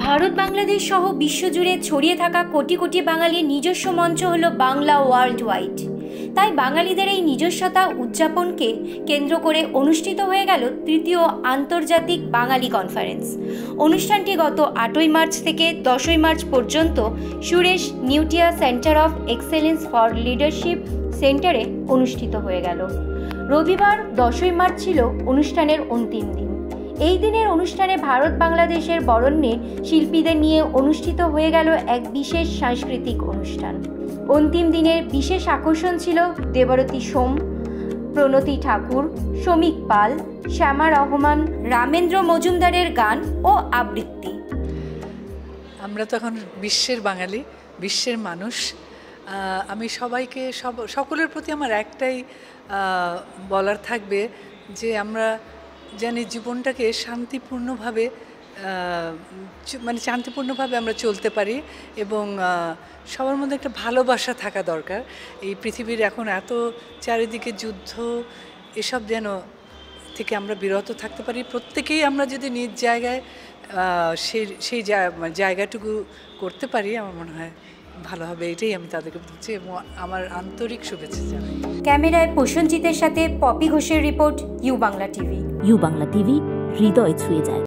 ভারত বাংলাদেশ সহ বিশ্বজুড়ে ছড়িয়ে থাকা কোটি কোটি বাঙালির নিজস্ব মঞ্চ হলো বাংলা ওয়ার্ল্ড ওয়াইড। তাই বাঙালিদের এই নিজস্বতা উদযাপনকে কেন্দ্র করে অনুষ্ঠিত হয়ে গেল তৃতীয় আন্তর্জাতিক বাঙালি কনফারেন্স। অনুষ্ঠানটি গত 8ই মার্চ থেকে 10ই মার্চ পর্যন্ত Suresh Neotia centre of excellence for leadership সেন্টারে অনুষ্ঠিত হয়ে গেল। রবিবার 10ই মার্চ ছিল অনুষ্ঠানের অন্তিম দিন। এই দিনের অনুষ্ঠানে ভারত বাংলাদেশের বরেণ্যে শিল্পীদের নিয়ে অনুষ্ঠিত হয়ে গেল এক বিশেষ সাংস্কৃতিক অনুষ্ঠান। অন্তিম দিনের বিশেষ আকর্ষণ ছিল দেবরতী সোম, প্রণতি ঠাকুর, শমিক পাল, শ্যামা রহমান, রামেন্দ্র মজুমদারের গান ও আবৃত্তি। আমরা তো এখন বিশ্বের বাঙালি, বিশ্বের মানুষ। আমি সবাইকে সকলের প্রতি আমার একটাই বলার থাকবে যে আমরা জানি জীবনটাকে শান্তিপূর্ণভাবে আমরা চলতে পারি এবং সবার মধ্যে একটা ভালোবাসা থাকা দরকার। এই পৃথিবীর এখন এত চারিদিকে যুদ্ধ, এসব যেন থেকে আমরা বিরত থাকতে পারি। প্রত্যেকেই আমরা যদি নিজ জায়গায় সেই জায়গাটুকু করতে পারি, আমার মনে হয় ভালো হবে। এটাই আমি তাদেরকে বলছি এবং আমার আন্তরিক শুভেচ্ছা জানাই। ক্যামেরায় প্রসেনজিতের সাথে পপি ঘোষের report, U Bangla TV. U Bangla TV, হৃদয় ছুঁয়ে যায়।